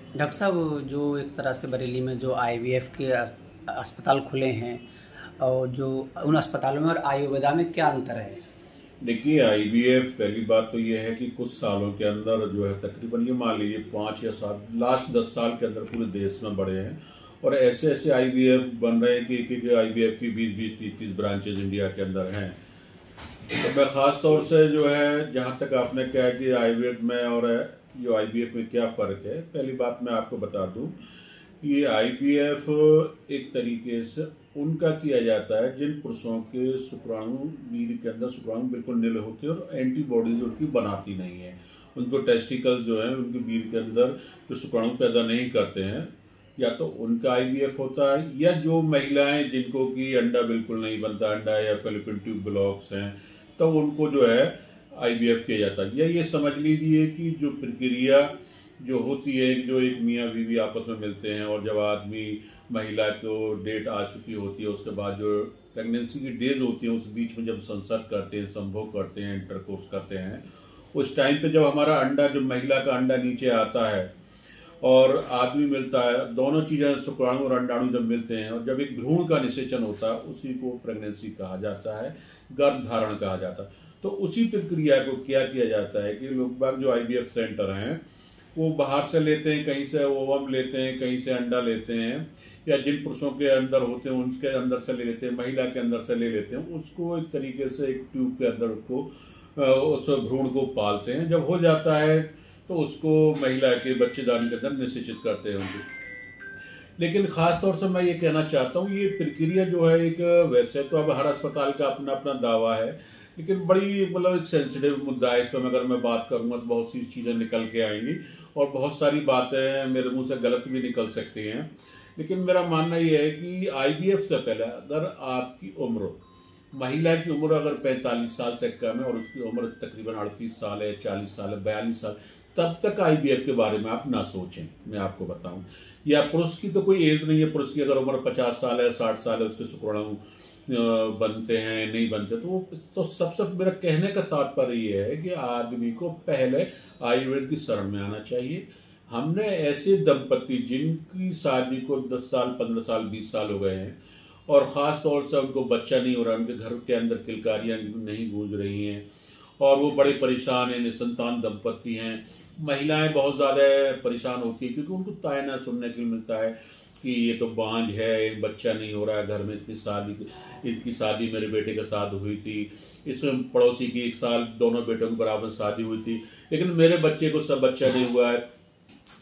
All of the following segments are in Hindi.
डॉक्टर साहब, जो एक तरह से बरेली में जो आईवीएफ के अस्पताल खुले हैं, और जो उन अस्पतालों में और आयुर्वेदा में क्या अंतर है? देखिए, आईवीएफ पहली बात तो ये है कि कुछ सालों के अंदर जो है तकरीबन ये मान लीजिए 5 या 7 लास्ट 10 साल के अंदर पूरे देश में बढ़े हैं। और ऐसे ऐसे आईवीएफ बन रहे हैं कि एक आईवीएफ की 20-20, 30-30 ब्रांचेज इंडिया के अंदर हैं। तो मैं ख़ास तौर से जो है, जहाँ तक आपने कहा कि आयुर्वेद में और जो आईवीएफ में क्या फ़र्क है, पहली बात मैं आपको बता दूं कि ये आईवीएफ एक तरीके से उनका किया जाता है जिन पुरुषों के शुक्राणु वीर्य के अंदर शुक्राणु बिल्कुल नील होते हैं और एंटीबॉडीज उनकी बनाती नहीं है। उनको टेस्टिकल्स जो है उनके वीर्य के अंदर जो शुक्राणु पैदा नहीं करते हैं, या तो उनका आईवीएफ होता है, या जो महिलाएं जिनको कि अंडा बिल्कुल नहीं बनता, अंडा या फेलोपियन ट्यूब ब्लॉक्स हैं, तो उनको जो है आईवीएफ किया जाता है। या ये समझ लीजिए कि जो प्रक्रिया जो होती है, जो एक मियाँ बीवी आपस में मिलते हैं और जब आदमी महिला को डेट आ चुकी होती है, उसके बाद जो प्रेगनेंसी की डेज होती है, उस बीच में जब संसर्ग करते हैं, संभोग करते हैं, इंटरकोर्स करते हैं, उस टाइम पे जब हमारा अंडा, जो महिला का अंडा नीचे आता है और आदमी मिलता है, दोनों चीज़ें शुक्राणु और अंडाणु जब मिलते हैं और जब एक भ्रूण का निषेचन होता है, उसी को प्रेगनेंसी कहा जाता है, गर्भधारण कहा जाता है। तो उसी प्रक्रिया को क्या किया जाता है कि लोग बाग जो आईवीएफ सेंटर हैं वो बाहर से लेते हैं, कहीं से ओवम लेते हैं, कहीं से अंडा लेते हैं, या जिन पुरुषों के अंदर होते हैं उनके अंदर से ले लेते हैं, महिला के अंदर से ले लेते हैं, उसको एक तरीके से एक ट्यूब के अंदर उसको उस भ्रूण को पालते हैं। जब हो जाता है तो उसको महिला के बच्चेदानी के अंदर निषेचित करते हैं उनको। लेकिन ख़ास तौर से मैं ये कहना चाहता हूँ, ये प्रक्रिया जो है एक, वैसे तो अब हर अस्पताल का अपना अपना दावा है, लेकिन बड़ी मतलब एक सेंसिटिव मुद्दा है। इस पर अगर मैं बात करूँगा तो बहुत सी चीज़ें निकल के आएंगी और बहुत सारी बातें मेरे मुंह से गलत भी निकल सकती हैं। लेकिन मेरा मानना ये है कि आईवीएफ से पहले अगर आपकी उम्र, महिला की उम्र अगर 45 साल से कम है और उसकी उम्र तकरीबन 38 साल है, 40 साल है, 42 साल, तब तक आईवीएफ के बारे में आप ना सोचें। मैं आपको बताऊं, या पुरुष की तो कोई एज नहीं है, पुरुष की अगर उम्र 50 साल है, 60 साल है, उसके शुक्राणु बनते हैं नहीं बनते, तो सबसे मेरा कहने का तात्पर्य ये है कि आदमी को पहले आयुर्वेद की शरण में आना चाहिए। हमने ऐसे दंपति जिनकी शादी को 10 साल, 15 साल, 20 साल हो गए हैं और ख़ास तौर से उनको बच्चा नहीं हो रहा, उनके घर के अंदर किलकारियाँ नहीं गूंज रही हैं और वो बड़े परेशान हैं, निसंतान दंपति हैं। महिलाएं बहुत ज़्यादा परेशान होती हैं क्योंकि उनको तायना सुनने के लिए मिलता है कि ये तो बांझ है, बच्चा नहीं हो रहा है, घर में इनकी शादी मेरे बेटे के साथ हुई थी, इस पड़ोसी की 1 साल दोनों बेटों के बराबर शादी हुई थी, लेकिन मेरे बच्चे को सब बच्चा नहीं हुआ है।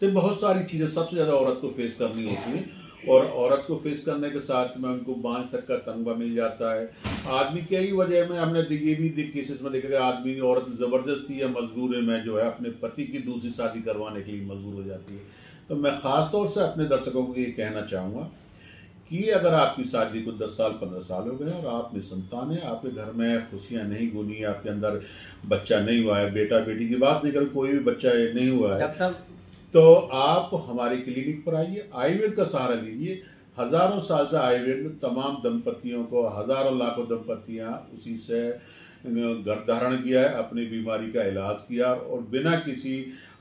तो बहुत सारी चीज़ें सबसे ज़्यादा औरत को फेस करनी होती हैं, और औरत को फेस करने के साथ में उनको बांझ तक का तनख्वाह मिल जाता है। आदमी कई वजह में हमने ये भी केसेस में देखा कि आदमी, औरत ज़बरदस्ती या मजबूरी में जो है अपने पति की दूसरी शादी करवाने के लिए मजबूर हो जाती है। तो मैं ख़ास तौर से अपने दर्शकों को ये कहना चाहूँगा कि अगर आपकी शादी को 10 साल, 15 साल हो गए और आप निसंतान हैं, आपके घर में खुशियाँ नहीं गुनी, आपके अंदर बच्चा नहीं हुआ है, बेटा बेटी की बात नहीं करूँ, कोई भी बच्चा नहीं हुआ है, तो आप हमारे क्लिनिक पर आइए, आयुर्वेद का सहारा लीजिए। हज़ारों साल से आयुर्वेद में तमाम दंपतियों को, हज़ारों लाखों दंपतियाँ उसी से गर्भधारण किया है, अपनी बीमारी का इलाज किया और बिना किसी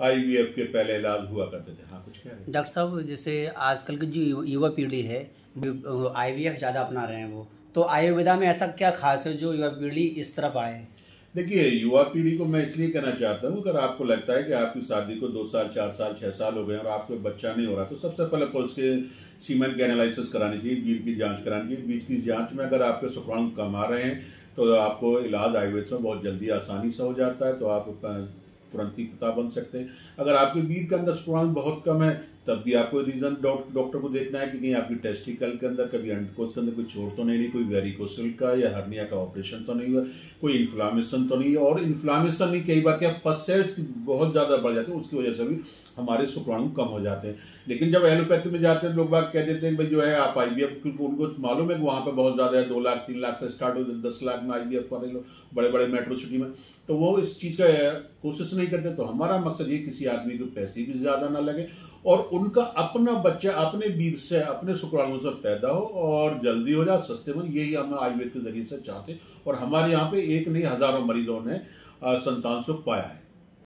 आईवीएफ के पहले इलाज हुआ करते थे। हाँ, कुछ कह रहे हैं डॉक्टर साहब, जैसे आजकल की जो युवा पीढ़ी है आईवीएफ ज़्यादा अपना रहे हैं, वो तो आयुर्वेदा में ऐसा क्या खास है जो युवा पीढ़ी इस तरफ आए? देखिए, युवा पीढ़ी को मैं इसलिए कहना चाहता हूँ, अगर आपको लगता है कि आपकी शादी को 2 साल, 4 साल, 6 साल हो गए और आपको बच्चा नहीं हो रहा, तो सबसे पहले पुलिस के सीमेन की एनालिसिस करानी चाहिए, बीज की जांच करानी चाहिए। बीज की जांच में अगर आपके शुक्राणु कम आ रहे हैं तो आपको इलाज आयुर्वेद में बहुत जल्दी आसानी से हो जाता है, तो आप तुरंत ही पिता बन सकते हैं। अगर आपके बीज के अंदर शुक्राणु बहुत कम है, तब भी आपको रीज़न डॉक्टर को देखना है कि कहीं आपकी टेस्टिकल के अंदर, कभी अंडकोश के अंदर कोई चोट तो नहीं रही, कोई वेरिकोसिल का या हर्निया का ऑपरेशन तो नहीं हुआ, कोई इन्फ्लामेशन तो नहीं है। और इन्फ्लामेशन नहीं, कई बार क्या पस सेल्स बहुत ज़्यादा बढ़ जाते हैं, उसकी वजह से भी हमारे शुक्राणु कम हो जाते हैं। लेकिन जब एलोपैथी में जाते हैं लोग बाग कह देते हैं भाई जो है आप आईवीएफ, क्योंकि उनको मालूम है कि वहाँ पे बहुत ज़्यादा है, 2 लाख 3 लाख से स्टार्ट हो, 10 लाख में आईवीएफ कर लो बड़े बड़े मेट्रो सिटी में, तो वो इस चीज़ का कोशिश नहीं करते। तो हमारा मकसद ये किसी आदमी को पैसे भी ज़्यादा ना लगे और उनका अपना बच्चा अपने बीज से, अपने शुक्राणुओं से पैदा हो और जल्दी हो जाए, सस्ते में। यही हम आयुर्वेद के जरिए से चाहते हैं और हमारे यहाँ पे एक नहीं हज़ारों मरीजों ने संतान सुख पाया है।